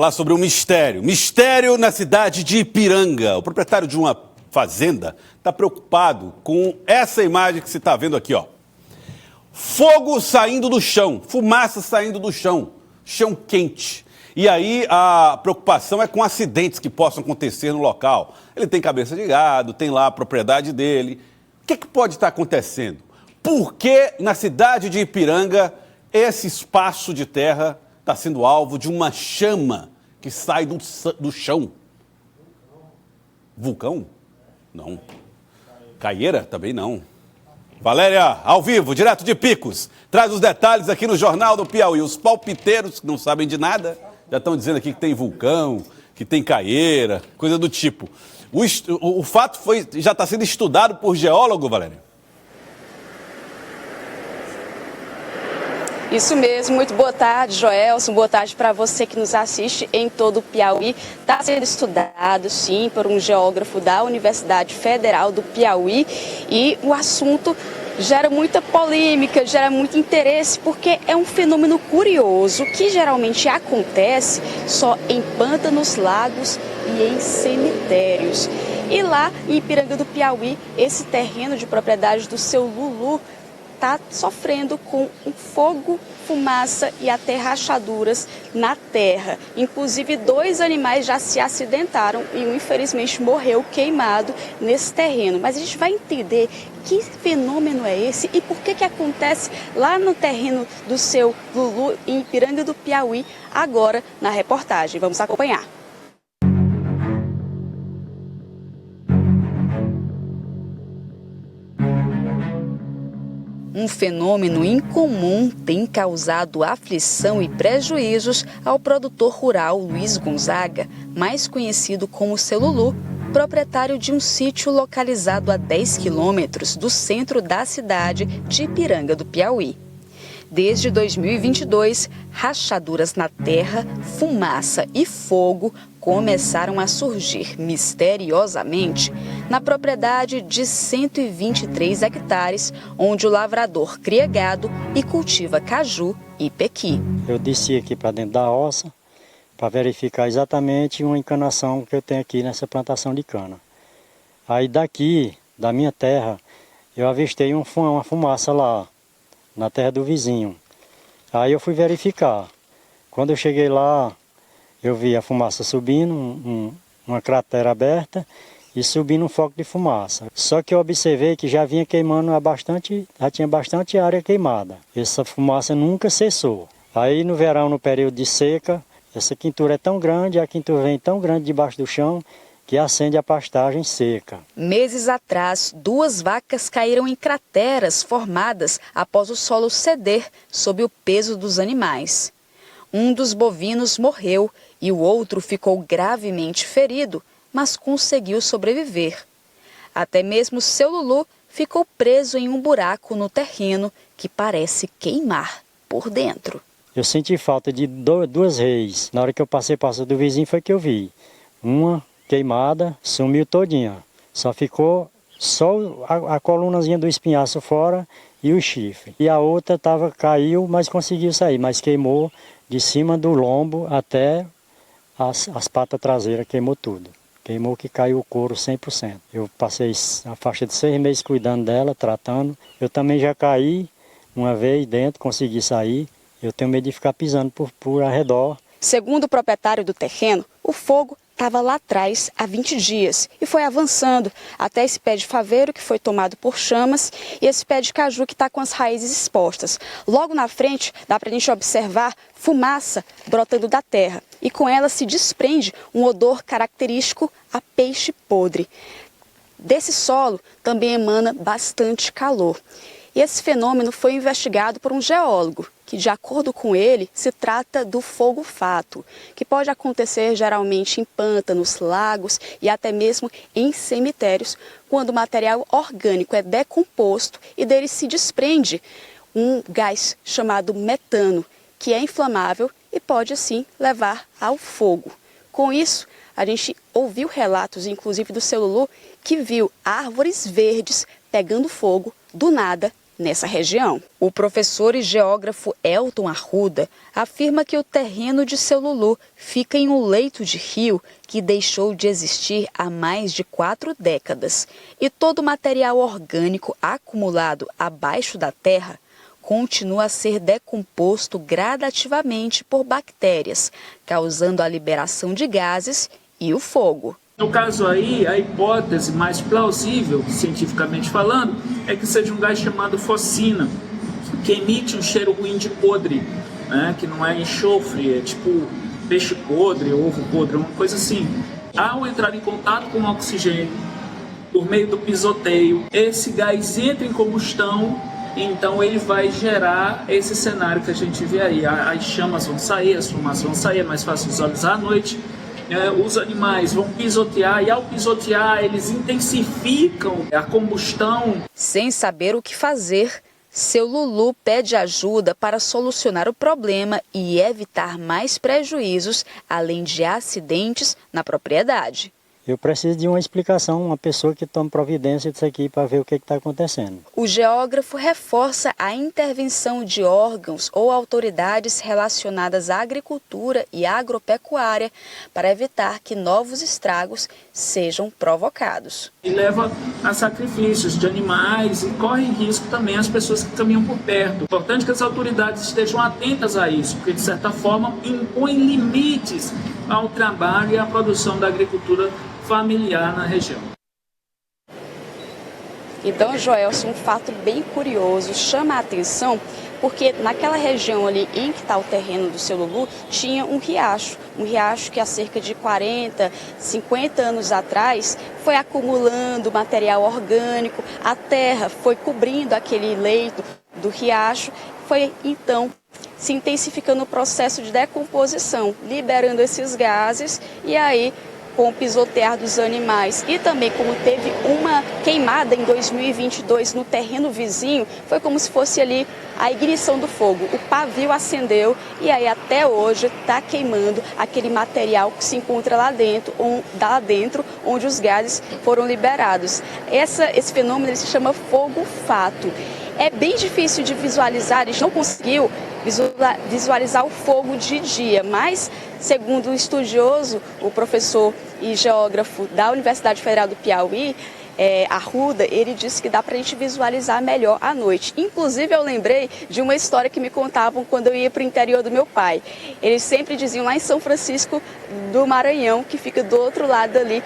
falar sobre um mistério. Mistério na cidade de Ipiranga. O proprietário de uma fazenda está preocupado com essa imagem que você está vendo aqui, ó. Fogo saindo do chão, fumaça saindo do chão, chão quente. E aí a preocupação é com acidentes que possam acontecer no local. Ele tem cabeça de gado, tem lá a propriedade dele. O que pode estar acontecendo? Por que na cidade de Ipiranga esse espaço de terra está sendo alvo de uma chama que sai do chão? Vulcão? Não. Caieira? Também não. Valéria, ao vivo, direto de Picos, traz os detalhes aqui no Jornal do Piauí. Os palpiteiros que não sabem de nada já estão dizendo aqui que tem vulcão, que tem caieira, coisa do tipo. O fato já está sendo estudado por geólogo, Valéria? Isso mesmo, muito boa tarde, Joelson, boa tarde para você que nos assiste em todo o Piauí. Está sendo estudado, sim, por um geógrafo da Universidade Federal do Piauí e o assunto gera muita polêmica, gera muito interesse, porque é um fenômeno curioso que geralmente acontece só em pântanos, lagos e em cemitérios. E lá em Ipiranga do Piauí, esse terreno de propriedade do seu Lulu está sofrendo com um fogo, fumaça e até rachaduras na terra. Inclusive, 2 animais já se acidentaram e um, infelizmente, morreu queimado nesse terreno. Mas a gente vai entender que fenômeno é esse e por que acontece lá no terreno do seu Lulu, em Ipiranga do Piauí, agora na reportagem. Vamos acompanhar. Um fenômeno incomum tem causado aflição e prejuízos ao produtor rural Luiz Gonzaga, mais conhecido como seu Lulu, proprietário de um sítio localizado a 10 quilômetros do centro da cidade de Ipiranga do Piauí. Desde 2022, rachaduras na terra, fumaça e fogo começaram a surgir misteriosamente na propriedade de 123 hectares, onde o lavrador cria gado e cultiva caju e pequi. Eu desci aqui para dentro da roça para verificar exatamente uma encanação que eu tenho aqui nessa plantação de cana. Aí daqui, da minha terra, eu avistei uma fumaça lá, na terra do vizinho. Aí eu fui verificar. Quando eu cheguei lá, eu vi a fumaça subindo, uma cratera aberta e subindo um foco de fumaça. Só que eu observei que já vinha queimando já tinha bastante área queimada. Essa fumaça nunca cessou. Aí no verão, no período de seca, essa quintura é tão grande, a quintura vem tão grande debaixo do chão, que acende a pastagem seca. Meses atrás, 2 vacas caíram em crateras formadas após o solo ceder sob o peso dos animais. Um dos bovinos morreu e o outro ficou gravemente ferido, mas conseguiu sobreviver. Até mesmo seu Lulu ficou preso em um buraco no terreno que parece queimar por dentro. Eu senti falta de 2 reis. Na hora que eu passei do vizinho foi que eu vi. Uma queimada, sumiu todinha. Só ficou a colunazinha do espinhaço fora e o chifre. E a outra caiu, mas conseguiu sair, mas queimou de cima do lombo até as patas traseiras, queimou tudo. Queimou que caiu o couro 100%. Eu passei a faixa de 6 meses cuidando dela, tratando. Eu também já caí uma vez dentro, consegui sair. Eu tenho medo de ficar pisando por arredor. Segundo o proprietário do terreno, o fogo estava lá atrás há 20 dias e foi avançando até esse pé de faveiro que foi tomado por chamas e esse pé de caju que está com as raízes expostas. Logo na frente dá para a gente observar fumaça brotando da terra e com ela se desprende um odor característico a peixe podre. Desse solo também emana bastante calor. E esse fenômeno foi investigado por um geólogo, que, de acordo com ele, se trata do fogo-fato, que pode acontecer geralmente em pântanos, lagos e até mesmo em cemitérios, quando o material orgânico é decomposto e dele se desprende um gás chamado metano, que é inflamável e pode, assim, levar ao fogo. Com isso, a gente ouviu relatos, inclusive do seu Lulu, que viu árvores verdes pegando fogo do nada nessa região. O professor e geógrafo Elton Arruda afirma que o terreno de Seu Lulu fica em um leito de rio que deixou de existir há mais de 4 décadas. E todo o material orgânico acumulado abaixo da terra continua a ser decomposto gradativamente por bactérias, causando a liberação de gases e o fogo. No caso aí, a hipótese mais plausível, cientificamente falando, é que seja um gás chamado focina, que emite um cheiro ruim de podre, né? Que não é enxofre, é tipo peixe podre, ovo podre, uma coisa assim. Ao entrar em contato com o oxigênio, por meio do pisoteio, esse gás entra em combustão, então ele vai gerar esse cenário que a gente vê aí. As chamas vão sair, as fumaças vão sair, é mais fácil visualizar à noite. Os animais vão pisotear e ao pisotear eles intensificam a combustão. Sem saber o que fazer, Seu Lulu pede ajuda para solucionar o problema e evitar mais prejuízos, além de acidentes na propriedade. Eu preciso de uma explicação, uma pessoa que tome providência disso aqui para ver o que está acontecendo. O geógrafo reforça a intervenção de órgãos ou autoridades relacionadas à agricultura e agropecuária para evitar que novos estragos sejam provocados. E leva a sacrifícios de animais e corre risco também as pessoas que caminham por perto. É importante que as autoridades estejam atentas a isso, porque de certa forma impõem limites ao trabalho e à produção da agricultura familiar na região. Então, Joelson, um fato bem curioso, chama a atenção, porque naquela região ali em que está o terreno do Seu Lulu, tinha um riacho que há cerca de 40, 50 anos atrás foi acumulando material orgânico, a terra foi cobrindo aquele leito do riacho, foi então se intensificando o processo de decomposição, liberando esses gases e aí com o pisotear dos animais e também como teve uma queimada em 2022 no terreno vizinho, foi como se fosse ali a ignição do fogo. O pavio acendeu e aí até hoje está queimando aquele material que se encontra lá dentro onde os gases foram liberados. Esse fenômeno ele se chama fogo-fato. É bem difícil de visualizar, a gente não conseguiu visualizar o fogo de dia, mas, segundo o estudioso, o professor e geógrafo da Universidade Federal do Piauí, Arruda, ele disse que dá para a gente visualizar melhor à noite. Inclusive, eu lembrei de uma história que me contavam quando eu ia para o interior do meu pai. Eles sempre diziam lá em São Francisco do Maranhão, que fica do outro lado ali,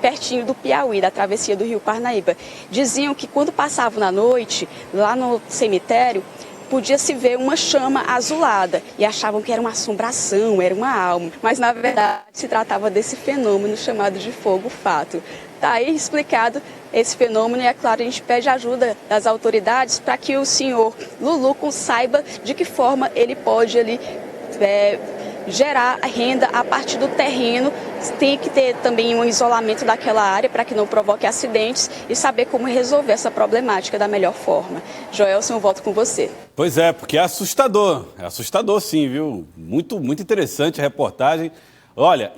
pertinho do Piauí, da travessia do Rio Parnaíba. Diziam que quando passavam na noite, lá no cemitério, podia se ver uma chama azulada e achavam que era uma assombração, era uma alma. Mas, na verdade, se tratava desse fenômeno chamado de fogo-fato. Está aí explicado esse fenômeno e, é claro, a gente pede ajuda das autoridades para que o senhor Lulu saiba de que forma ele pode ali gerar renda a partir do terreno. Tem que ter também um isolamento daquela área para que não provoque acidentes e saber como resolver essa problemática da melhor forma. Joelson, eu volto com você. Pois é, porque é assustador sim, viu? Muito, muito interessante a reportagem. Olha,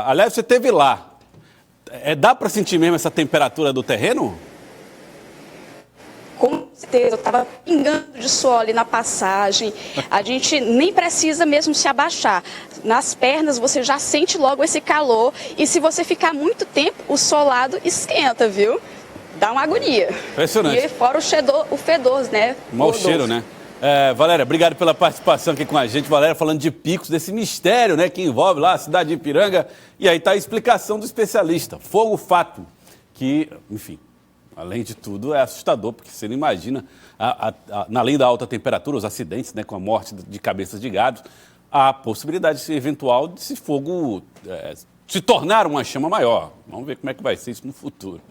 aliás, você esteve lá. Dá para sentir mesmo essa temperatura do terreno? Com certeza, eu estava pingando de suor ali na passagem. A gente nem precisa mesmo se abaixar. Nas pernas você já sente logo esse calor. E se você ficar muito tempo, o solado esquenta, viu? Dá uma agonia. Impressionante. E fora o fedor, né? Mau cheiro, né? Valéria, obrigado pela participação aqui com a gente. Valéria falando de picos, desse mistério, né, que envolve lá a cidade de Ipiranga. E aí está a explicação do especialista. Fogo-fato, que, enfim, além de tudo, é assustador, porque você não imagina, além da alta temperatura, os acidentes, né, com a morte de cabeças de gado, a possibilidade eventual de esse fogo se tornar uma chama maior. Vamos ver como é que vai ser isso no futuro.